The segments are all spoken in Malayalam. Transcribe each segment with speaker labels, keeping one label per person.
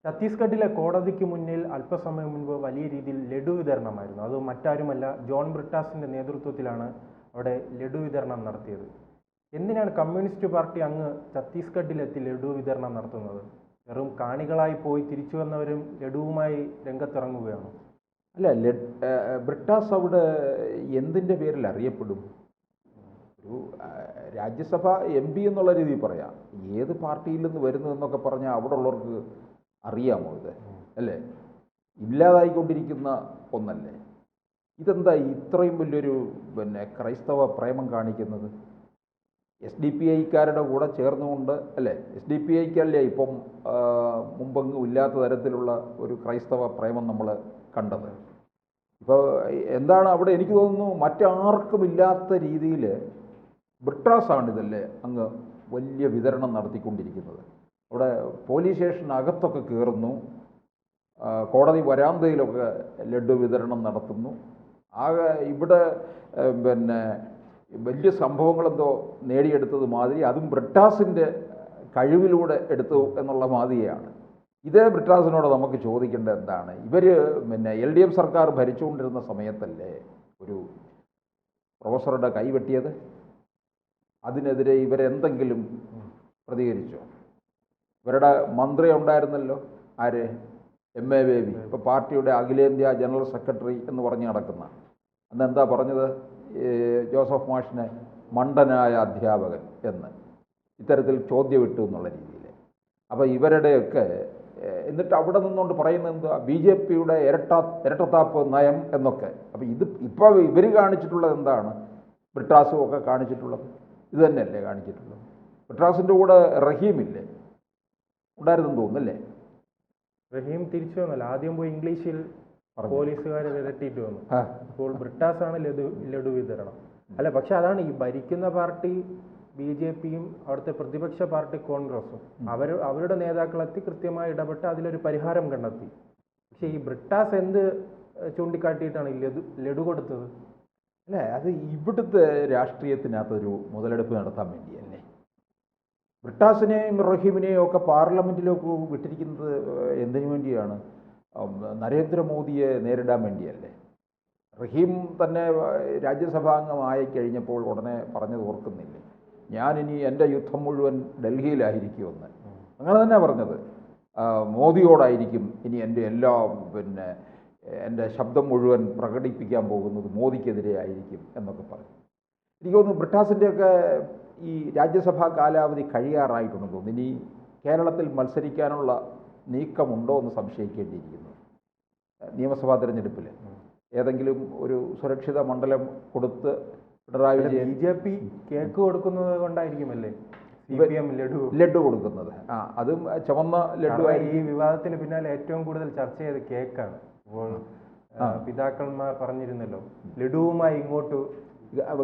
Speaker 1: ഛത്തീസ്ഗഡിലെ കോടതിക്ക് മുന്നിൽ അല്പസമയം മുൻപ് വലിയ രീതിയിൽ ലഡു വിതരണമായിരുന്നു. അത് മറ്റാരുമല്ല, ജോൺ ബ്രിട്ടാസിന്റെ നേതൃത്വത്തിലാണ് അവിടെ ലഡു വിതരണം നടത്തിയത്. എന്തിനാണ് കമ്മ്യൂണിസ്റ്റ് പാർട്ടി അങ്ങ് ഛത്തീസ്ഗഡിലെത്തി ലഡു വിതരണം നടത്തുന്നത്? വെറും കാണികളായി പോയി തിരിച്ചു വന്നവരും ലഡുവുമായി രംഗത്തിറങ്ങുകയാണ്.
Speaker 2: അല്ല, ബ്രിട്ടാസ് അവിടെ എന്തിൻ്റെ പേരിൽ അറിയപ്പെടും? ഒരു രാജ്യസഭ MP എന്നുള്ള രീതിയിൽ പറയാം. ഏത് പാർട്ടിയിൽ നിന്ന് വരുന്നു എന്നൊക്കെ പറഞ്ഞാൽ അവിടെ ഉള്ളവർക്ക് അറിയാമോ ഇത്? അല്ലേ, ഇല്ലാതായിക്കൊണ്ടിരിക്കുന്ന ഒന്നല്ലേ. ഇതെന്താ ഇത്രയും വലിയൊരു ക്രൈസ്തവ പ്രേമം കാണിക്കുന്നത്? SDPIക്കാരുടെ കൂടെ ചേർന്നുകൊണ്ട് അല്ലേ? SDPIക്കല്ലേ ഇപ്പം മുമ്പെങ്ങും ഇല്ലാത്ത തരത്തിലുള്ള ഒരു ക്രൈസ്തവ പ്രേമം നമ്മൾ കണ്ടത്. ഇപ്പോൾ എന്താണ് അവിടെ? എനിക്ക് തോന്നുന്നു മറ്റാർക്കും ഇല്ലാത്ത രീതിയിൽ ബ്രിട്ടാസാണ് ഇതല്ലേ അങ്ങ് വലിയ വിതരണം നടത്തിക്കൊണ്ടിരിക്കുന്നത്. അവിടെ പോലീസ് സ്റ്റേഷനകത്തൊക്കെ കയറുന്നു, കോടതി വരാന്തയിലൊക്കെ ലഡു വിതരണം നടത്തുന്നു. ആകെ ഇവിടെ വലിയ സംഭവങ്ങളെന്തോ നേടിയെടുത്തത് മാതിരി, അതും ബ്രിട്ടാസിൻ്റെ കഴിവിലൂടെ എടുത്തു എന്നുള്ള മാതിരിയാണ്. ഇതേ ബ്രിട്ടാസിനോട് നമുക്ക് ചോദിക്കേണ്ടത് എന്താണ്? ഇവർ LDF സർക്കാർ ഭരിച്ചുകൊണ്ടിരുന്ന സമയത്തല്ലേ ഒരു പ്രൊഫസറുടെ കൈവെട്ടിയത്? അതിനെതിരെ ഇവരെന്തെങ്കിലും പ്രതികരിച്ചോ? ഇവരുടെ മന്ത്രി ഉണ്ടായിരുന്നല്ലോ, ആര്? MA ബേബി, ഇപ്പോൾ പാർട്ടിയുടെ അഖിലേന്ത്യാ ജനറൽ സെക്രട്ടറി എന്ന് പറഞ്ഞ് നടക്കുന്ന. അന്ന് എന്താ പറഞ്ഞത്? ജോസഫ് മാഷിനെ മണ്ടനായ അധ്യാപകൻ എന്ന് ഇത്തരത്തിൽ ചോദ്യം ഇട്ടു എന്നുള്ള രീതിയിൽ. അപ്പോൾ ഇവരുടെയൊക്കെ എന്നിട്ട് അവിടെ നിന്നുകൊണ്ട് പറയുന്നത് എന്താ? BJPയുടെ ഇരട്ടത്താപ്പ് നയം എന്നൊക്കെ. അപ്പോൾ ഇപ്പോൾ ഇവർ കാണിച്ചിട്ടുള്ളത് എന്താണ്? ബ്രിട്ടാസും ഒക്കെ കാണിച്ചിട്ടുള്ളത് ഇത് തന്നെയല്ലേ കാണിച്ചിട്ടുള്ളത്. ബ്രിട്ടാസിൻ്റെ കൂടെ റഹീമില്ലേ ഉണ്ടായിരുന്നെന്ന് തോന്നുന്നല്ലേ?
Speaker 1: റഹീം തിരിച്ചു വന്നല്ല, ആദ്യം പോയി ഇംഗ്ലീഷിൽ പോലീസുകാരെ വിരട്ടിയിട്ട് വന്നു. അപ്പോൾ ബ്രിട്ടാസാണ് ലഡു വിതരണം. അല്ല, പക്ഷെ അതാണ് ഈ ഭരിക്കുന്ന പാർട്ടി BJPയും അവിടുത്തെ പ്രതിപക്ഷ പാർട്ടി കോൺഗ്രസും അവരുടെ നേതാക്കളെത്തി കൃത്യമായി ഇടപെട്ട് അതിലൊരു പരിഹാരം കണ്ടെത്തി. പക്ഷെ ഈ ബ്രിട്ടാസ് എന്ത് ചൂണ്ടിക്കാട്ടിയിട്ടാണ് ഈ ലഡു കൊടുത്തത്?
Speaker 2: അല്ലേ, അത് ഇവിടുത്തെ രാഷ്ട്രീയത്തിനകത്തൊരു മുതലെടുപ്പ് നടത്താൻ വേണ്ടിയല്ലേ. ബ്രിട്ടാസിനെയും റഹീമിനെയും ഒക്കെ പാർലമെൻറ്റിലേക്ക് വിട്ടിരിക്കുന്നത് എന്തിനു വേണ്ടിയാണ്? നരേന്ദ്രമോദിയെ നേരിടാൻ വേണ്ടിയല്ലേ. റഹീം തന്നെ രാജ്യസഭാംഗമായി കഴിഞ്ഞപ്പോൾ ഉടനെ പറഞ്ഞത് ഓർക്കുന്നില്ലേ? ഞാനിനി എൻ്റെ യുദ്ധം മുഴുവൻ ഡൽഹിയിലായിരിക്കുമെന്ന്. അങ്ങനെ തന്നെ പറഞ്ഞത്. മോദിയോടായിരിക്കും ഇനി എൻ്റെ എൻ്റെ ശബ്ദം മുഴുവൻ പ്രകടിപ്പിക്കാൻ പോകുന്നത് മോദിക്കെതിരെ ആയിരിക്കും എന്നൊക്കെ പറഞ്ഞു. എനിക്ക് തോന്നുന്നു ബ്രിട്ടാസിൻ്റെയൊക്കെ ഈ രാജ്യസഭാ കാലാവധി കഴിയാറായിട്ടുണ്ടെന്ന് തോന്നുന്നു. ഇനി കേരളത്തിൽ മത്സരിക്കാനുള്ള നീക്കമുണ്ടോ എന്ന് സംശയിക്കേണ്ടിയിരിക്കുന്നു. നിയമസഭാ തിരഞ്ഞെടുപ്പിൽ ഏതെങ്കിലും ഒരു സുരക്ഷിത മണ്ഡലം കൊടുത്ത് പിണറായി വിജയൻ
Speaker 1: BJP കേക്ക് കൊടുക്കുന്നത് കൊണ്ടായിരിക്കുമല്ലേ
Speaker 2: ലഡു കൊടുക്കുന്നത്? അതും ചുവന്ന ലഡു.
Speaker 1: ഈ വിവാദത്തിന് പിന്നാലെ ഏറ്റവും കൂടുതൽ ചർച്ച ചെയ്ത് കേക്കാണ്. അപ്പോൾ പിതാക്കന്മാർ പറഞ്ഞിരുന്നല്ലോ, ലഡുവുമായി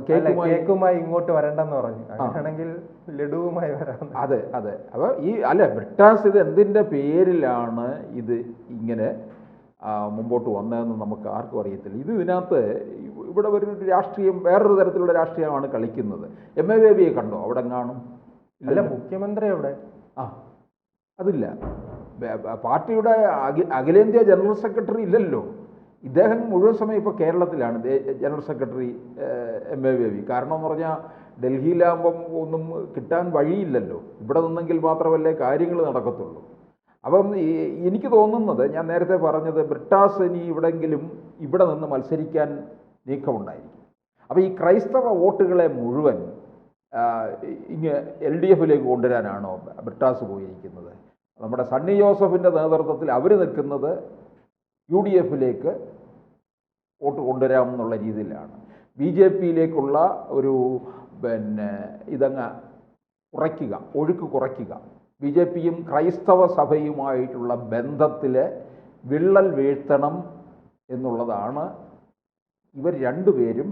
Speaker 1: കേക്കുമായി ഇങ്ങോട്ട് വരണ്ടെന്ന് പറഞ്ഞു. അങ്ങനെയാണെങ്കിൽ ലഡുവുമായി വരാം.
Speaker 2: അതെ. അപ്പോൾ ബ്രിട്ടാസ് ഇത് എന്തിൻ്റെ പേരിലാണ് ഇത് ഇങ്ങനെ മുമ്പോട്ട് വന്നതെന്ന് നമുക്ക് ആർക്കും അറിയത്തില്ല. ഇതിനകത്ത് ഇവിടെ ഒരു രാഷ്ട്രീയം, വേറൊരു തരത്തിലുള്ള രാഷ്ട്രീയമാണ് കളിക്കുന്നത്. MA ബേബിയെ കണ്ടോ അവിടെ കാണും?
Speaker 1: അല്ല, മുഖ്യമന്ത്രി അവിടെ
Speaker 2: അതില്ല. പാർട്ടിയുടെ അഖിലേന്ത്യാ ജനറൽ സെക്രട്ടറി ഇല്ലല്ലോ. ഇദ്ദേഹം മുഴുവൻ സമയം ഇപ്പോൾ കേരളത്തിലാണ് ജനറൽ സെക്രട്ടറി MA ബേബി. കാരണം എന്ന് പറഞ്ഞാൽ ഡൽഹിയിലാകുമ്പം ഒന്നും കിട്ടാൻ വഴിയില്ലല്ലോ. ഇവിടെ നിന്നെങ്കിൽ മാത്രമല്ലേ കാര്യങ്ങൾ നടക്കത്തുള്ളൂ. അപ്പം എനിക്ക് തോന്നുന്നത്, ഞാൻ നേരത്തെ പറഞ്ഞത്, ബ്രിട്ടാസ് ഇനി ഇവിടെ നിന്ന് മത്സരിക്കാൻ നീക്കമുണ്ടായിരിക്കും. അപ്പോൾ ഈ ക്രൈസ്തവ വോട്ടുകളെ മുഴുവൻ LDFിലേക്ക് കൊണ്ടുവരാനാണോ ബ്രിട്ടാസ് പോയിരിക്കുന്നത്? നമ്മുടെ സണ്ണി ജോസഫിൻ്റെ നേതൃത്വത്തിൽ അവർ നിൽക്കുന്നത് UDFിലേക്ക് വോട്ട് കൊണ്ടുവരാമെന്നുള്ള രീതിയിലാണ്. BJPയിലേക്കുള്ള ഒരു ഇതങ്ങ് കുറയ്ക്കുക, ഒഴുക്ക് കുറയ്ക്കുക. BJPയും ക്രൈസ്തവ സഭയുമായിട്ടുള്ള ബന്ധത്തിൽ വിള്ളൽ വീഴ്ത്തണം എന്നുള്ളതാണ് ഇവർ രണ്ടുപേരും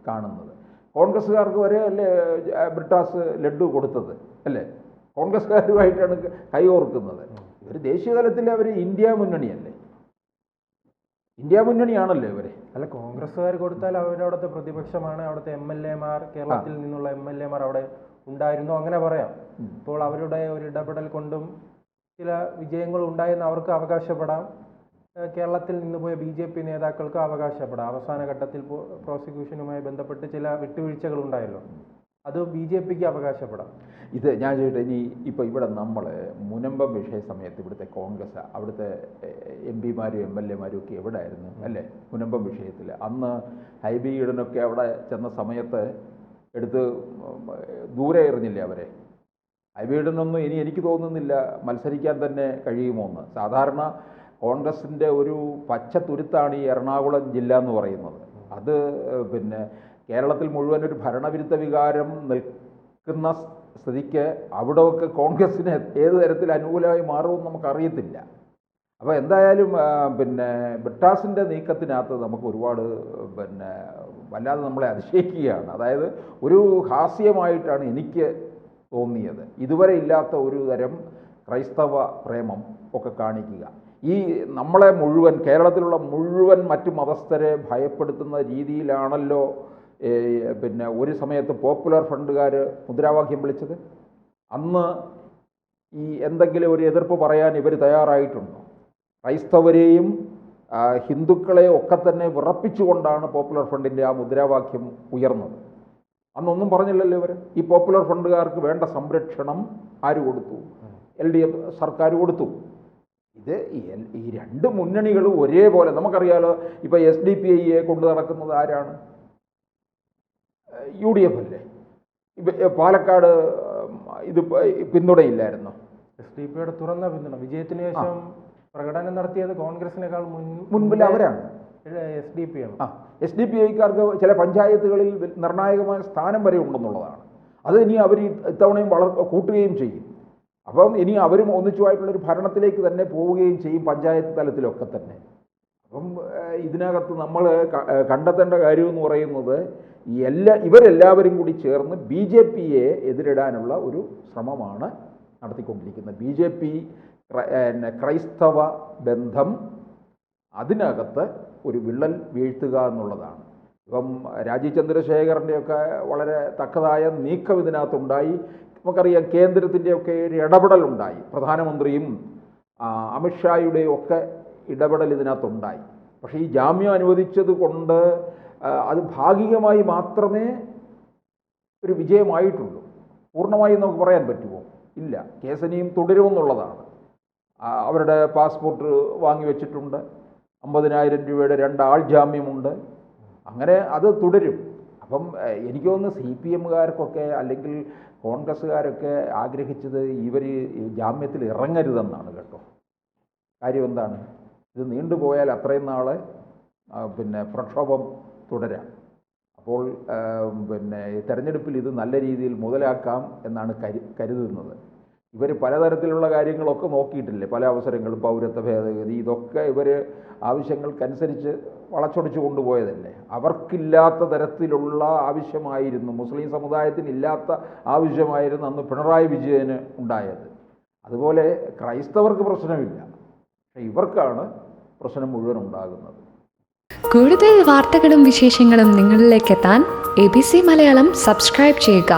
Speaker 2: കാണുന്നത്. കോൺഗ്രസ്സുകാർക്ക് വരെ അല്ലേ ബ്രിട്ടാസ് ലഡു കൊടുത്തത്? അല്ലേ, കോൺഗ്രസ്സുകാരുമായിട്ടാണ് കൈകോർക്കുന്നത്. ഇവർ ദേശീയ തലത്തിൽ അവർ ഇന്ത്യ മുന്നണിയല്ലേ, ഇന്ത്യ മുന്നണിയാണല്ലോ ഇവർ.
Speaker 1: അല്ല, കോൺഗ്രസ്സുകാർ കൊടുത്താൽ അവരവിടുത്തെ പ്രതിപക്ഷമാണ്. അവിടുത്തെ MLAമാർ, കേരളത്തിൽ നിന്നുള്ള MLAമാർ അവിടെ ഉണ്ടായിരുന്നു, അങ്ങനെ പറയാം. ഇപ്പോൾ അവരുടെ ഒരു ഇടപെടൽ കൊണ്ടും ചില വിജയങ്ങൾ ഉണ്ടായെന്ന് അവർക്ക് അവകാശപ്പെടാം. കേരളത്തിൽ നിന്ന് പോയ BJP നേതാക്കൾക്ക് അവകാശപ്പെടാം. അവസാന ഘട്ടത്തിൽ പ്രോസിക്യൂഷനുമായി ബന്ധപ്പെട്ട് ചില വിട്ടുവീഴ്ചകൾ ഉണ്ടായല്ലോ, അത് BJPക്ക് അവകാശപ്പെടാം.
Speaker 2: ഇത് ഞാൻ ചോദിച്ചിട്ട് ഇനി ഇപ്പോൾ ഇവിടെ നമ്മൾ മുനമ്പം വിഷയ സമയത്ത് ഇവിടുത്തെ കോൺഗ്രസ് അവിടുത്തെ MP മാരും MLA മാരും ഒക്കെ എവിടെ ആയിരുന്നു അല്ലേ? മുനമ്പം വിഷയത്തിൽ അന്ന് ഹൈബി ഈഡനൊക്കെ അവിടെ ചെന്ന സമയത്ത് എടുത്ത് ദൂരെ എറിഞ്ഞില്ലേ അവരെ? ഹൈബി ഈഡനൊന്നും ഇനി എനിക്ക് തോന്നുന്നില്ല മത്സരിക്കാൻ തന്നെ കഴിയുമോ എന്ന്. സാധാരണ കോൺഗ്രസിൻ്റെ ഒരു പച്ച തുരുത്താണ് ഈ എറണാകുളം ജില്ല എന്ന് പറയുന്നത്. അത് പിന്നെ കേരളത്തിൽ മുഴുവൻ ഒരു ഭരണവിരുദ്ധ വികാരം നിൽക്കുന്ന സ്ഥിതിക്ക് അവിടെയൊക്കെ കോൺഗ്രസ്സിന് ഏത് തരത്തിൽ അനുകൂലമായി മാറുമെന്ന് നമുക്കറിയത്തില്ല. അപ്പോൾ എന്തായാലും പിന്നെ ബ്രിട്ടാസിൻ്റെ നീക്കത്തിനകത്ത് നമുക്ക് ഒരുപാട് പിന്നെ വല്ലാതെ നമ്മളെ അതിശയിക്കുകയാണ്. അതായത് ഒരു ഹാസ്യമായിട്ടാണ് എനിക്ക് തോന്നിയത്. ഇതുവരെ ഇല്ലാത്ത ഒരു തരം ക്രൈസ്തവ പ്രേമം ഒക്കെ കാണിക്കുക. ഈ നമ്മളെ മുഴുവൻ കേരളത്തിലുള്ള മുഴുവൻ മറ്റു മതസ്ഥരെ ഭയപ്പെടുത്തുന്ന രീതിയിലാണല്ലോ പിന്നെ ഒരു സമയത്ത് പോപ്പുലർ ഫ്രണ്ടുകാർ മുദ്രാവാക്യം വിളിച്ചത്. അന്ന് ഈ എന്തെങ്കിലും ഒരു എതിർപ്പ് പറയാൻ ഇവർ തയ്യാറായിട്ടുണ്ടോ? ക്രൈസ്തവരെയും ഹിന്ദുക്കളെയും ഒക്കെ തന്നെ വിറപ്പിച്ചുകൊണ്ടാണ് പോപ്പുലർ ഫ്രണ്ടിൻ്റെ ആ മുദ്രാവാക്യം ഉയർന്നത്. അന്നൊന്നും പറഞ്ഞില്ലല്ലോ ഇവർ. ഈ പോപ്പുലർ ഫ്രണ്ടുകാർക്ക് വേണ്ട സംരക്ഷണം ആര് കൊടുത്തു? LDF സർക്കാർ കൊടുത്തു. ഇത് ഈ രണ്ട് മുന്നണികളും ഒരേപോലെ നമുക്കറിയാലോ. ഇപ്പോൾ SDPIയെ കൊണ്ടു നടക്കുന്നത് ആരാണ്? UDF അല്ലേ? പാലക്കാട് ഇത് പിന്തുണയില്ലായിരുന്നു.
Speaker 1: SDPIയുടെ തുറന്ന പിന്തുണ വിജയത്തിന് ശേഷം പ്രകടനം നടത്തിയത് കോൺഗ്രസിനേക്കാൾ
Speaker 2: മുൻപിൽ അവരാണ്.
Speaker 1: SDPI ആണ്.
Speaker 2: SDPIക്കാർക്ക് ചില പഞ്ചായത്തുകളിൽ നിർണായകമായ സ്ഥാനം വരെ ഉണ്ടെന്നുള്ളതാണ്. അത് ഇനി അവർ ഇത്തവണയും കൂട്ടുകയും ചെയ്യും. അപ്പം ഇനി അവരും ഒന്നിച്ചുമായിട്ടുള്ളൊരു ഭരണത്തിലേക്ക് തന്നെ പോവുകയും ചെയ്യും, പഞ്ചായത്ത് തലത്തിലൊക്കെ തന്നെ. അപ്പം ഇതിനകത്ത് നമ്മൾ കണ്ടെത്തേണ്ട കാര്യമെന്ന് പറയുന്നത് ഇവരെല്ലാവരും കൂടി ചേർന്ന് BJPയെ എതിരിടാനുള്ള ഒരു ശ്രമമാണ് നടത്തിക്കൊണ്ടിരിക്കുന്നത്. BJP ക്രൈസ്തവ ബന്ധം അതിനകത്ത് ഒരു വിള്ളൽ വീഴ്ത്തുക എന്നുള്ളതാണ്. ഇപ്പം രാജീവ് ചന്ദ്രശേഖറിൻ്റെയൊക്കെ വളരെ തക്കതായ നീക്കം ഇതിനകത്തുണ്ടായി. നമുക്കറിയാം കേന്ദ്രത്തിൻ്റെയൊക്കെ ഒരു ഇടപെടലുണ്ടായി. പ്രധാനമന്ത്രിയും അമിത്ഷായുടെയും ഒക്കെ ഇടപെടൽ ഇതിനകത്തുണ്ടായി. പക്ഷേ ഈ ജാമ്യം അനുവദിച്ചത് കൊണ്ട് അത് ഭാഗികമായി മാത്രമേ ഒരു വിജയമായിട്ടുള്ളൂ. പൂർണ്ണമായി നമുക്ക് പറയാൻ പറ്റുമോ? ഇല്ല. കേസിനിയും തുടരുമെന്നുള്ളതാണ്. അവരുടെ പാസ്പോർട്ട് വാങ്ങി വെച്ചിട്ടുണ്ട്. 50,000 രൂപയുടെ 2 ആൾ ജാമ്യമുണ്ട്. അങ്ങനെ അത് തുടരും. അപ്പം എനിക്ക് തോന്നുന്നു CPMകാർക്കൊക്കെ അല്ലെങ്കിൽ കോൺഗ്രസ്സുകാരൊക്കെ ആഗ്രഹിച്ചത് ഇവർ ജാമ്യത്തിൽ ഇറങ്ങരുതെന്നാണ് കേട്ടോ. കാര്യം എന്താണ്? ഇത് നീണ്ടുപോയാൽ അത്രയും നാൾ പിന്നെ പ്രക്ഷോഭം തുടരാം. അപ്പോൾ പിന്നെ തെരഞ്ഞെടുപ്പിൽ ഇത് നല്ല രീതിയിൽ മുതലാക്കാം എന്നാണ് കരുതുന്നത്. ഇവർ പലതരത്തിലുള്ള കാര്യങ്ങളൊക്കെ നോക്കിയിട്ടില്ലേ, പല അവസരങ്ങളും പൗരത്വ ഭേദഗതി, ഇതൊക്കെ ഇവർ ആവശ്യങ്ങൾക്കനുസരിച്ച് വളച്ചൊടിച്ച് കൊണ്ടുപോയതല്ലേ. അവർക്കില്ലാത്ത തരത്തിലുള്ള ആവശ്യമായിരുന്നു, മുസ്ലിം സമുദായത്തിനില്ലാത്ത ആവശ്യമായിരുന്നു അന്ന് പിണറായി വിജയന് ഉണ്ടായത്. അതുപോലെ ക്രൈസ്തവർക്ക് പ്രശ്നമില്ല, പക്ഷേ ഇവർക്കാണ് പ്രശ്നം മുഴുവൻ ഉണ്ടാകുന്നത്.
Speaker 3: കൂടുതൽ വാർത്തകളും വിശേഷങ്ങളും നിങ്ങളിലേക്ക് എത്താൻ ABC മലയാളം സബ്സ്ക്രൈബ് ചെയ്യുക,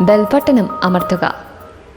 Speaker 3: ബെൽ ബട്ടണും അമർത്തുക.